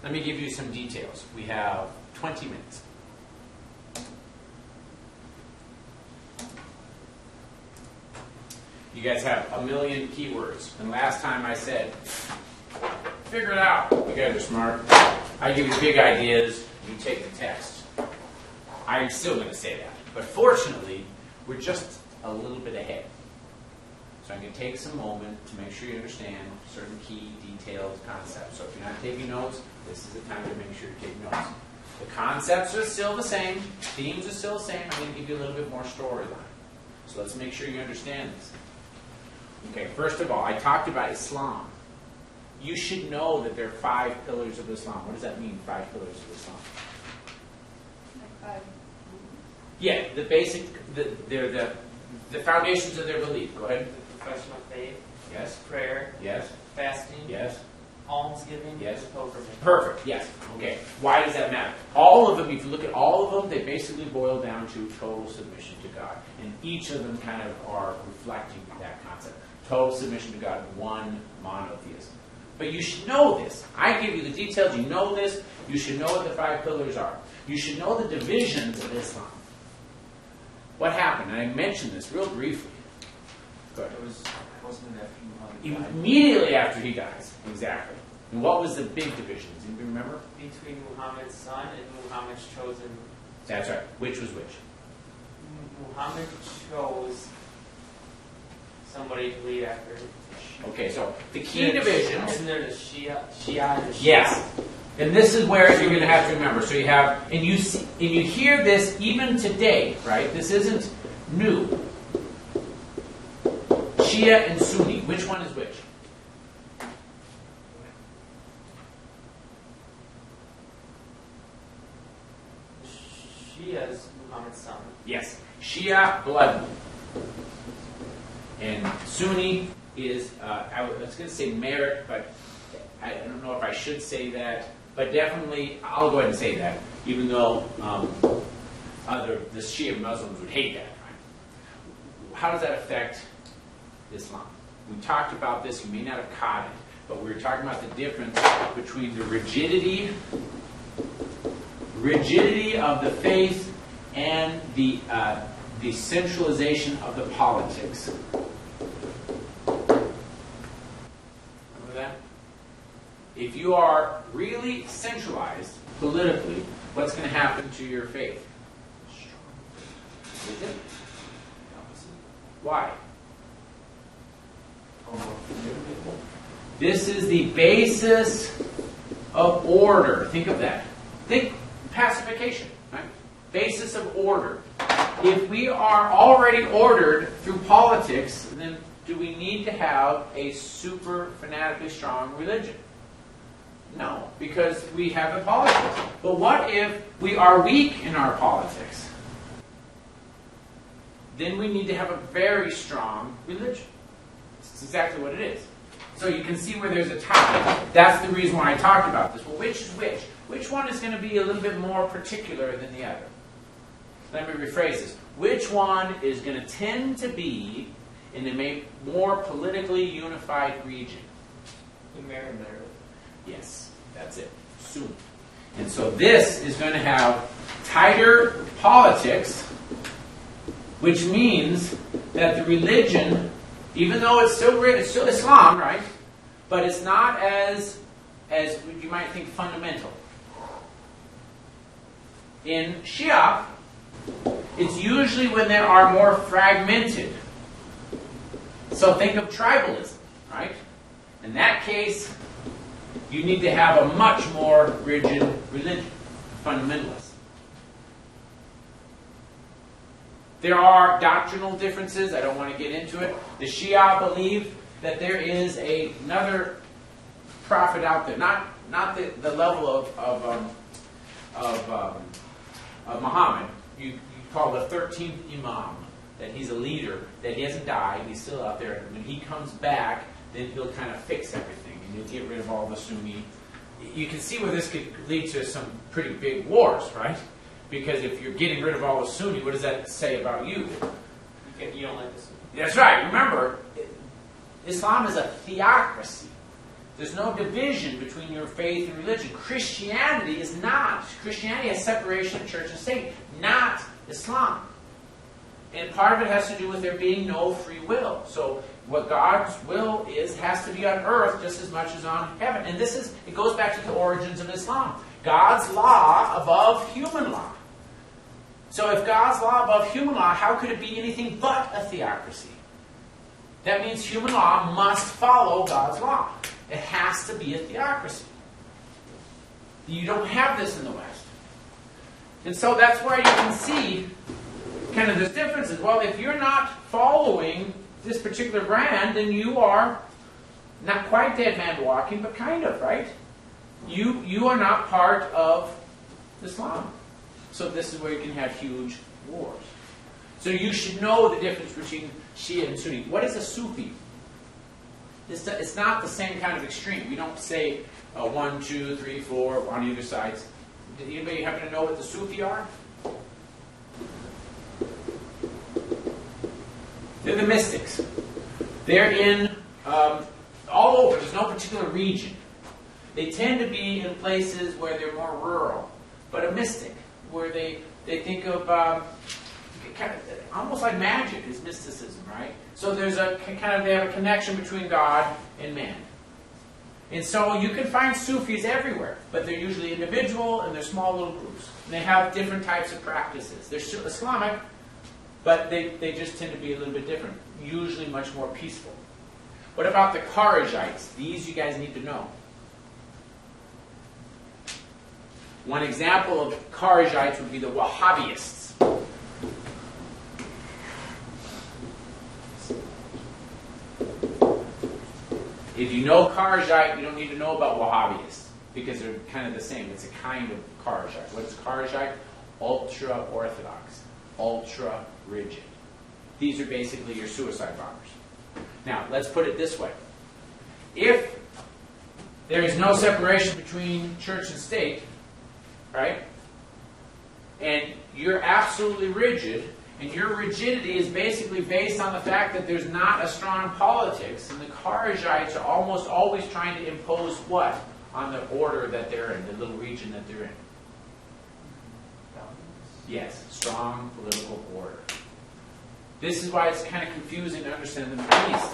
let me give you some details. We have 20 minutes. You guys have a million keywords. And last time I said, figure it out. You guys are smart. I give you big ideas, you take the text. I'm still going to say that. But fortunately, we're just a little bit ahead. So I'm going to take some moment to make sure you understand certain key, detailed concepts. So if you're not taking notes, this is the time to make sure you take notes. The concepts are still the same. Themes are still the same. I'm going to give you a little bit more storyline. So let's make sure you understand this. Okay, first of all, I talked about Islam. You should know that there are 5 pillars of Islam. What does that mean, 5 pillars of Islam? Like 5. Yeah, the basic, they're the foundations of their belief. Go ahead. The profession of faith. Yes. Prayer. Yes. Fasting. Yes. Almsgiving. Yes. And pilgrimage. Perfect. Yes. Okay. Why does that matter? All of them, if you look at all of them, they basically boil down to total submission to God. And each of them kind of are reflecting that concept. Total submission to God, one monotheism. But you should know this. I give you the details. You know this. You should know what the 5 pillars are. You should know the divisions of Islam. What happened? And I mentioned this real briefly. Go ahead. Wasn't it after Muhammad died? Immediately after he dies. Exactly. And what was the big division? Do you remember? Between Muhammad's son and Muhammad's chosen. That's right. Which was which? Muhammad chose somebody to lead after him. Okay, so the key divisions. Isn't there the Shia and the Shia? Yes. And this is where you're going to have to remember. So you have, and you see, and you hear this even today, right? This isn't new. Shia and Sunni. Which one is which? Shia is Muhammad's son. Yes. Shia, blood. And Sunni is, I was going to say merit, but I don't know if I should say that. But definitely, I'll go ahead and say that, even though the Shia Muslims would hate that. Right? How does that affect Islam? We talked about this. You may not have caught it, but we were talking about the difference between the rigidity of the faith and the centralization of the politics. Remember that? If you are really centralized politically, what's going to happen to your faith? Is it? Why? This is the basis of order. Think of that. Think pacification, right? Basis of order. If we are already ordered through politics, then do we need to have a super fanatically strong religion? No, because we have the politics. But what if we are weak in our politics? Then we need to have a very strong religion. That's exactly what it is. So you can see where there's a tie. That's the reason why I talked about this. Well, which is which? Which one is going to be a little bit more particular than the other? Let me rephrase this. Which one is going to tend to be in a more politically unified region? The American. Yes, that's it. Soon. And so this is going to have tighter politics, which means that the religion, even though it's still Islam, right? But it's not as you might think fundamental. In Shia, it's usually when they are more fragmented. So think of tribalism, right? In that case, you need to have a much more rigid religion, fundamentalist. There are doctrinal differences. I don't want to get into it. The Shia believe that there is another prophet out there, not the level of Muhammad. You call the 13th Imam, that he's a leader, that he hasn't died, he's still out there. And when he comes back, then he'll kind of fix everything, and he'll get rid of all the Sunni. You can see where this could lead to some pretty big wars, right? Because if you're getting rid of all the Sunni, what does that say about you? You don't like this. That's right. Remember, Islam is a theocracy. There's no division between your faith and religion. Christianity is not. Christianity has separation of church and state, not Islam. And part of it has to do with there being no free will. So what God's will is has to be on earth just as much as on heaven. And it goes back to the origins of Islam. God's law above human law. So if God's law above human law, how could it be anything but a theocracy? That means human law must follow God's law. It has to be a theocracy. You don't have this in the West. And so that's why you can see kind of this differences. Well, if you're not following this particular brand, then you are not quite dead man walking, but kind of, right? You are not part of Islam. So this is where you can have huge wars. So you should know the difference between Shia and Sunni. What is a Sufi? It's not the same kind of extreme. We don't say 1, 2, 3, 4 on either sides. Did anybody happen to know what the Sufi are? They're the mystics. They're in all over. There's no particular region. They tend to be in places where they're more rural. But a mystic, where they think of kind of almost like magic is mysticism, right? So there's they have a connection between God and man. And so you can find Sufis everywhere, but they're usually individual and they're small little groups. And they have different types of practices. They're still Islamic, but they just tend to be a little bit different, usually much more peaceful. What about the Kharijites? These you guys need to know. One example of Kharijites would be the Wahhabists. If you know Kharijite, you don't need to know about Wahhabists because they're kind of the same. It's a kind of Kharijite. What is Kharijite? Ultra-Orthodox, ultra-rigid. These are basically your suicide bombers. Now, let's put it this way. If there is no separation between church and state, right, and you're absolutely rigid, and your rigidity is basically based on the fact that there's not a strong politics, and the Kharijites are almost always trying to impose what? On the order that they're in, the little region that they're in. Yes, strong political order. This is why it's kind of confusing to understand the Middle East.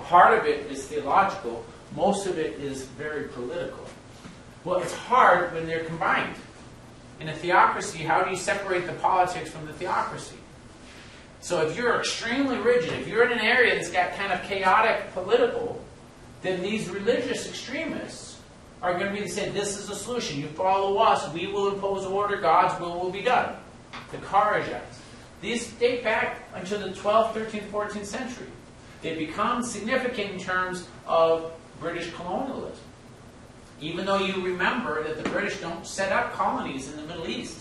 Part of it is theological, most of it is very political. Well, it's hard when they're combined. In a theocracy, how do you separate the politics from the theocracy? So if you're extremely rigid, if you're in an area that's got kind of chaotic political, then these religious extremists are going to be saying, this is the solution. You follow us, we will impose order, God's will be done. The Kharijites. These date back until the 12th, 13th, 14th century. They become significant in terms of British colonialism. Even though you remember that the British don't set up colonies in the Middle East.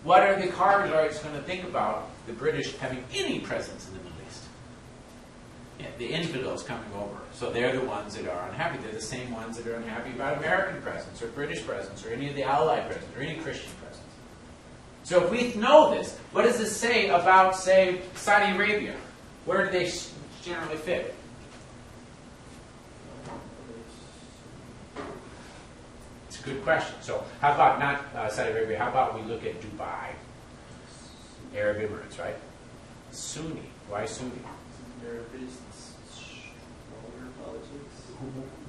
What are the Kharijites going to think about the British having any presence in the Middle East? Yeah, the infidels coming over. So they're the ones that are unhappy. They're the same ones that are unhappy about American presence or British presence or any of the Allied presence or any Christian presence. So if we know this, what does this say about, say, Saudi Arabia? Where do they generally fit? It's a good question. So how about not Saudi Arabia? How about we look at Dubai? Arab Emirates, right? Sunni. Why Sunni?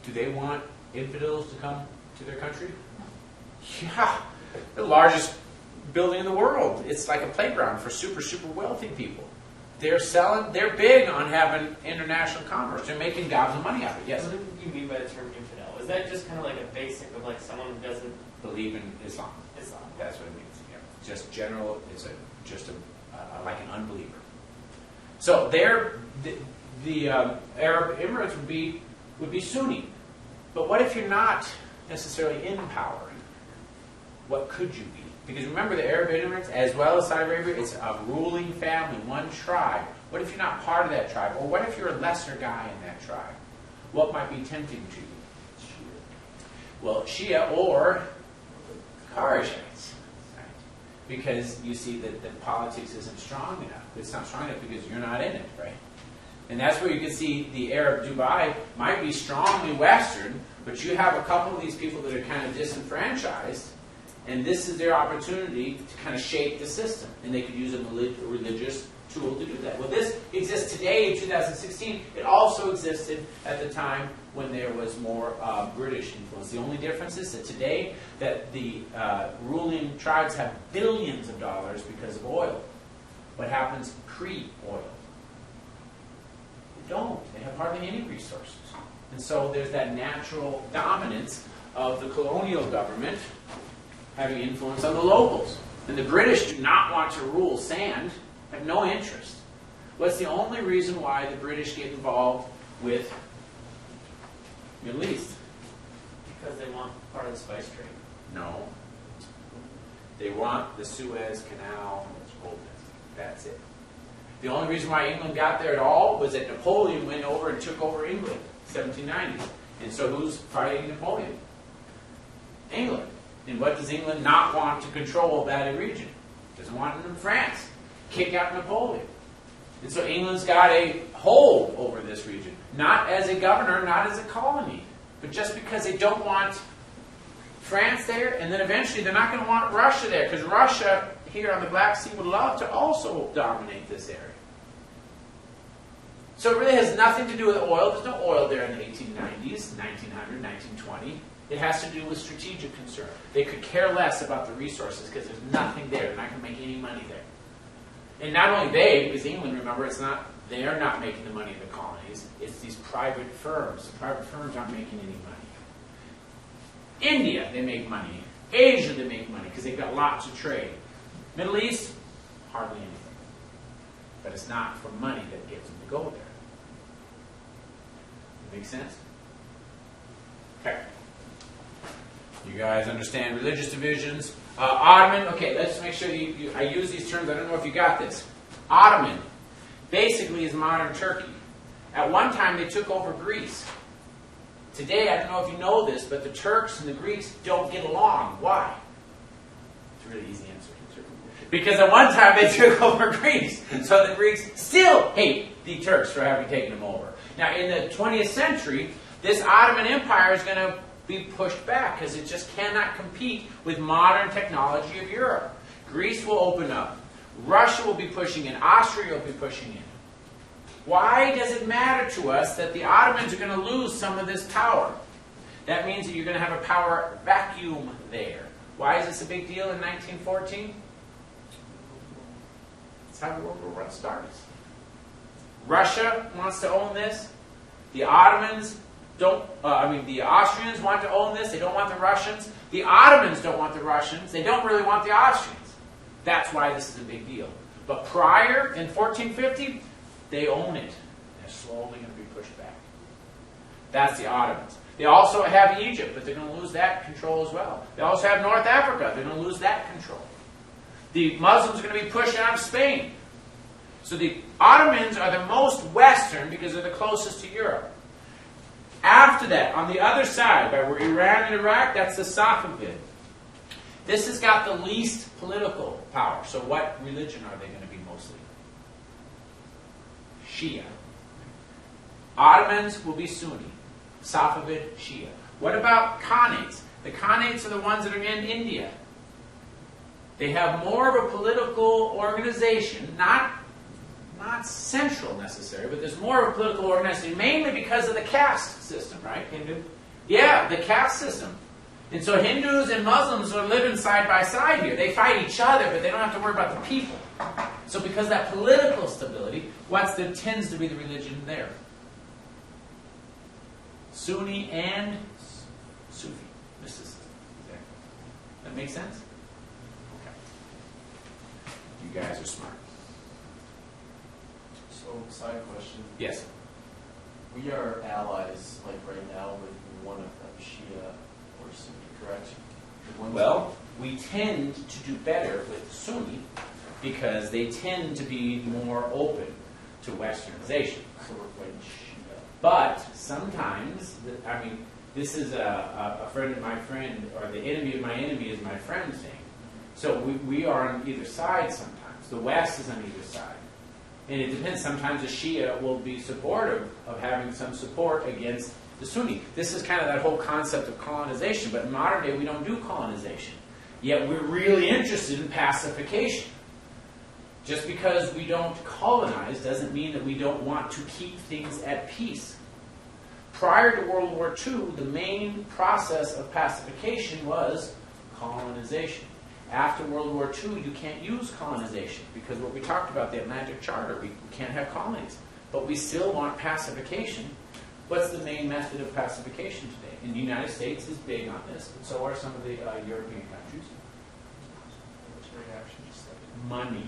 Do they want infidels to come to their country? Yeah. The largest building in the world. It's like a playground for super, super wealthy people. They're big on having international commerce. They're making gobs of money out of it. Yes? What do you mean by the term infidel? Is that just kind of like a basic of like someone who doesn't Believe in Islam. Islam? That's what it means. Yeah. Just general, it's like an unbeliever. So the Arab Emirates would be Sunni. But what if you're not necessarily in power? What could you be? Because remember, the Arab Emirates, as well as Saudi Arabia, it's a ruling family, one tribe. What if you're not part of that tribe? Or what if you're a lesser guy in that tribe? What might be tempting to you? Well, Shia or Kharijites. Right? Because you see that the politics isn't strong enough. It's not strong enough because you're not in it, right? And that's where you can see the Arab Dubai might be strongly Western, but you have a couple of these people that are kind of disenfranchised, and this is their opportunity to kind of shape the system. And they could use a religious tool to do that. Well, this exists today in 2016. It also existed at the time when there was more British influence. The only difference is that today that the ruling tribes have billions of dollars because of oil. What happens pre-oil? They don't. They have hardly any resources. And so there's that natural dominance of the colonial government having influence on the locals. And the British do not want to rule sand, have no interest. What's the only reason why the British get involved with Middle East? Because they want part of the spice trade. No. They want the Suez Canal open. That's it. The only reason why England got there at all was that Napoleon went over and took over England in 1790. And so who's fighting Napoleon? England. And what does England not want to control that region? Doesn't want it in France. Kick out Napoleon. And so England's got a hold over this region. Not as a governor, not as a colony, but just because they don't want France there, and then eventually they're not going to want Russia there, because Russia here on the Black Sea would love to also dominate this area. So it really has nothing to do with oil. There's no oil there in the 1890s, 1900, 1920. It has to do with strategic concern. They could care less about the resources because there's nothing there. They're not going to make any money there. And not only they, because England, remember, they're not making the money in the colonies. It's these private firms. The private firms aren't making any money. India, they make money. Asia, they make money because they've got lots of trade. Middle East, hardly anything. But it's not for money that gets them to go there. Make sense? Okay. You guys understand religious divisions? Ottoman, okay, let's make sure I use these terms. I don't know if you got this. Ottoman basically is modern Turkey. At one time, they took over Greece. Today, I don't know if you know this, but the Turks and the Greeks don't get along. Why? It's a really easy answer. Because at one time, they took over Greece. So the Greeks still hate the Turks for having taken them over. Now, in the 20th century, this Ottoman Empire is going to be pushed back because it just cannot compete with modern technology of Europe. Greece will open up. Russia will be pushing in. Austria will be pushing in. Why does it matter to us that the Ottomans are going to lose some of this power? That means that you're going to have a power vacuum there. Why is this a big deal in 1914? That's how World War I starts. Russia wants to own this. The Ottomans don't, the Austrians want to own this. They don't want the Russians. The Ottomans don't want the Russians. They don't really want the Austrians. That's why this is a big deal. But prior, in 1450, they own it. They're slowly going to be pushed back. That's the Ottomans. They also have Egypt, but they're going to lose that control as well. They also have North Africa. They're going to lose that control. The Muslims are going to be pushed out of Spain. So the Ottomans are the most Western because they're the closest to Europe. After that, on the other side, by where Iran and Iraq, that's the Safavid. This has got the least political power. So what religion are they going to be mostly? Shia. Ottomans will be Sunni. Safavid, Shia. What about Khanates? The Khanates are the ones that are in India. They have more of a political organization, not central necessarily, but there's more of a political organization, mainly because of the caste system, right? Hindu? Yeah, the caste system. And so Hindus and Muslims are living side by side here. They fight each other, but they don't have to worry about the people. So because of that political stability, tends to be the religion there? Sunni and Sufi mysticism. That make sense? Okay. You guys are smart. So, side question. Yes. We are allies, like right now, with one of them, Shia or Sunni, correct? Well, we tend to do better with Sunni because they tend to be more open to westernization. So we're fighting Shia. But sometimes, this is a friend of my friend, or the enemy of my enemy is my friend thing. So we are on either side sometimes. The West is on either side. And it depends. Sometimes the Shia will be supportive of having some support against the Sunni. This is kind of that whole concept of colonization, but in modern day we don't do colonization. Yet we're really interested in pacification. Just because we don't colonize doesn't mean that we don't want to keep things at peace. Prior to World War II, the main process of pacification was colonization. After World War II, you can't use colonization because what we talked about, the Atlantic Charter, we can't have colonies. But we still want pacification. What's the main method of pacification today? And the United States is big on this, and so are some of the European countries. Money.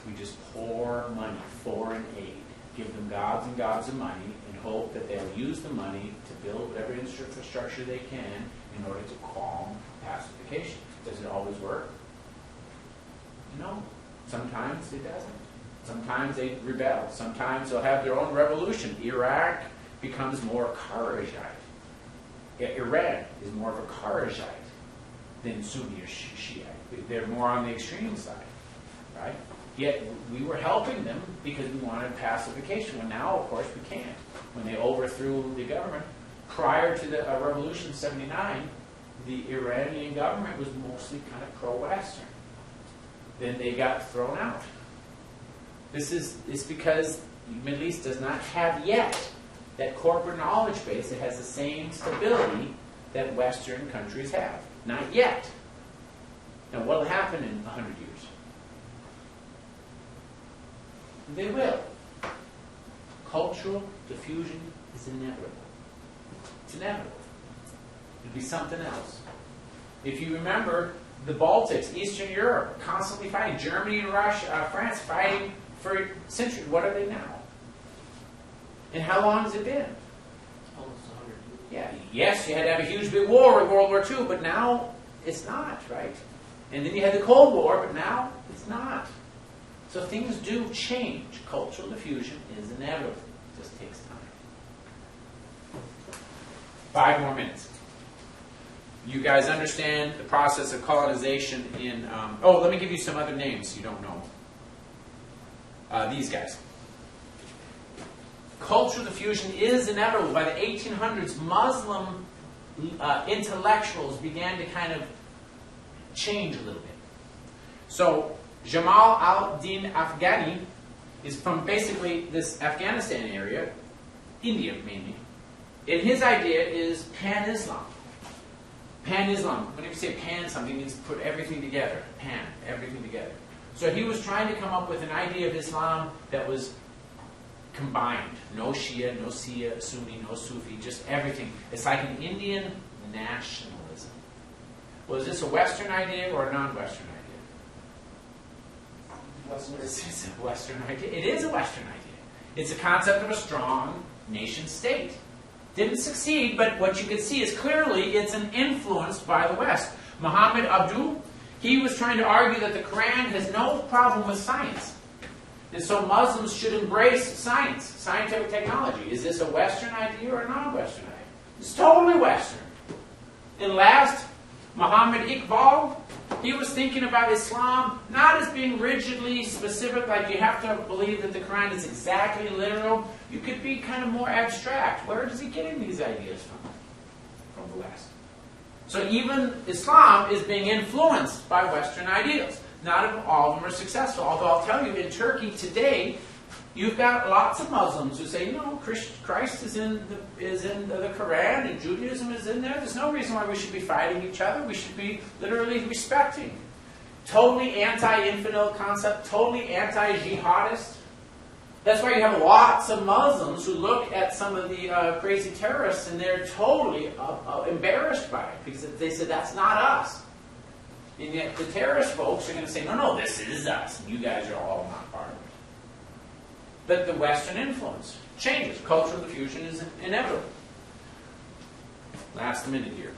We just pour money, foreign aid. Give them gobs and gobs of money and hope that they'll use the money to build whatever infrastructure they can in order to calm pacification. Does it always work? No. Sometimes it doesn't. Sometimes they rebel. Sometimes they'll have their own revolution. Iraq becomes more Kharijite. Iran is more of a Kharijite than Sunni or Shiite. They're more on the extreme side, right? Yet we were helping them because we wanted pacification. Well, now, of course, we can't. When they overthrew the government, prior to the revolution in '79, the Iranian government was mostly kind of pro-Western. Then they got thrown out. It's because the Middle East does not have yet that corporate knowledge base that has the same stability that Western countries have. Not yet. Now, what will happen in 100 years? They will. Cultural diffusion is inevitable. It's inevitable. It'll be something else. If you remember, the Baltics, Eastern Europe, constantly fighting. Germany and Russia, France fighting for centuries. What are they now? And how long has it been? Almost 100 years. Yeah. Yes, you had to have a huge big war with World War II, but now it's not, right? And then you had the Cold War, but now it's not. So things do change. Cultural diffusion is inevitable. It just takes time. 5 more minutes. You guys understand the process of colonization in... let me give you some other names you don't know. These guys. Cultural diffusion is inevitable. By the 1800s, Muslim intellectuals began to kind of change a little bit. So, Jamal al-Din Afghani is from basically this Afghanistan area, India mainly. And his idea is pan-Islam. Pan-Islam. Whenever you say pan something, it means put everything together. Pan, everything together. So he was trying to come up with an idea of Islam that was combined. No Shia, no Sunni, no Sufi, just everything. It's like an Indian nationalism. Was this a Western idea or a non-Western idea? It's a Western idea. It is a Western idea. It's a concept of a strong nation state. Didn't succeed, but what you can see is clearly it's an influenced by the West. Muhammad Abduh, he was trying to argue that the Quran has no problem with science. And so Muslims should embrace science, scientific technology. Is this a Western idea or a non-Western idea? It's totally Western. And last, Muhammad Iqbal, he was thinking about Islam not as being rigidly specific, like you have to believe that the Quran is exactly literal. You could be kind of more abstract. Where is he getting these ideas from? From the West. So even Islam is being influenced by Western ideals. Not all of them are successful. Although I'll tell you, in Turkey today, you've got lots of Muslims who say, no, Christ is in the Quran and Judaism is in there. There's no reason why we should be fighting each other. We should be literally respecting. Totally anti-infidel concept, totally anti-jihadist. That's why you have lots of Muslims who look at some of the crazy terrorists and they're totally embarrassed by it because they said, that's not us. And yet the terrorist folks are going to say, no, this is us. And you guys are all not part of it. But the Western influence changes. Cultural diffusion is inevitable. Last minute here.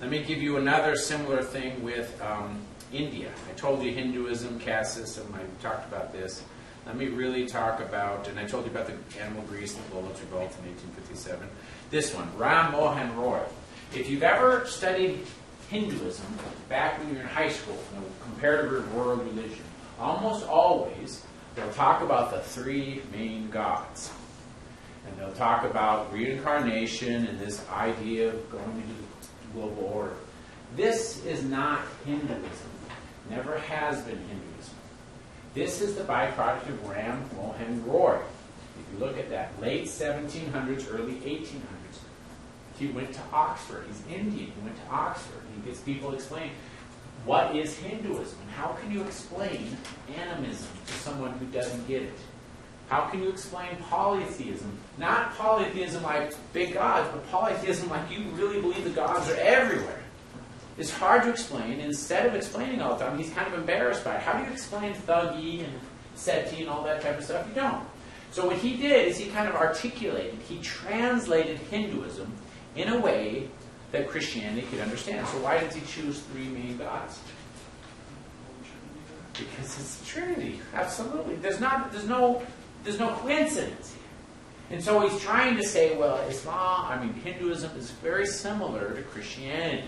Let me give you another similar thing with India. I told you Hinduism, caste system. I talked about this. Let me really talk about, and I told you about the animal grease and the bullets revolt in 1857. This one, Ram Mohan Roy. If you've ever studied Hinduism back when you were in high school, comparative world religion, almost always they'll talk about the three main gods. And they'll talk about reincarnation and this idea of going into the global order. This is not Hinduism. Never has been Hinduism. This is the byproduct of Ram Mohan Roy. If you look at that, late 1700s, early 1800s. He went to Oxford. He's Indian. He went to Oxford. He gets people explaining what is Hinduism and how can you explain animism to someone who doesn't get it. How can you explain polytheism? Not polytheism like big gods, but polytheism like you really believe the gods are everywhere. It's hard to explain. Instead of explaining all the time, he's kind of embarrassed by it. How do you explain Thuggee and Seti and all that type of stuff? You don't. So what he did is he kind of articulated, he translated Hinduism in a way that Christianity could understand. So why did he choose three main gods? Because it's the Trinity. Absolutely. There's no coincidence here. And so he's trying to say, well, Hinduism is very similar to Christianity.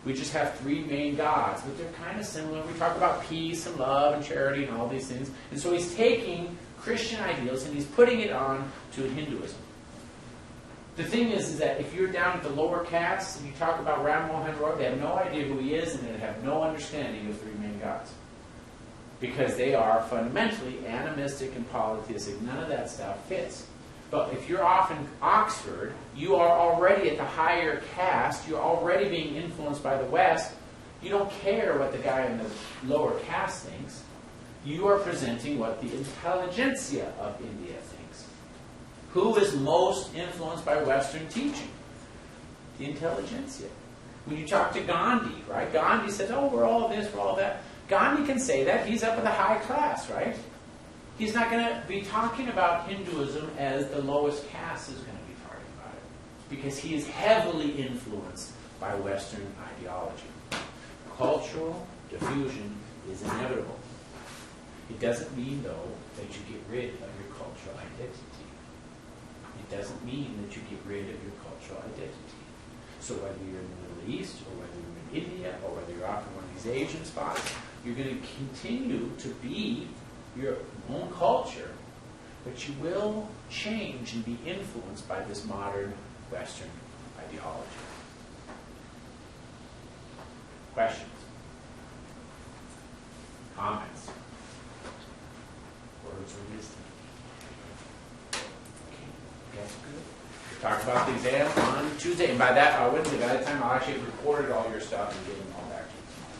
We just have three main gods, but they're kind of similar. We talk about peace and love and charity and all these things. And so he's taking Christian ideals and he's putting it on to Hinduism. The thing is that if you're down at the lower castes and you talk about Ram Mohan Roy, they have no idea who he is and they have no understanding of three main gods. Because they are fundamentally animistic and polytheistic. None of that stuff fits. But if you're off in Oxford, you are already at the higher caste. You're already being influenced by the West. You don't care what the guy in the lower caste thinks. You are presenting what the intelligentsia of India thinks. Who is most influenced by Western teaching? The intelligentsia. When you talk to Gandhi, right? Gandhi says, oh, we're all this, we're all that. Gandhi can say that. He's up in the high class, right? He's not going to be talking about Hinduism as the lowest caste is going to be talking about it. Because he is heavily influenced by Western ideology. Cultural diffusion is inevitable. It doesn't mean, though, that you get rid of your cultural identity. It doesn't mean that you get rid of your cultural identity. So whether you're in the Middle East, or whether you're in India, or whether you're off in one of these Asian spots, you're going to continue to be your own culture, but you will change and be influenced by this modern Western ideology. Questions? Comments? Words of wisdom? Okay, that's good. We'll talk about the exam on Tuesday, and by that, Wednesday, by that time I'll actually have recorded all your stuff and given all that.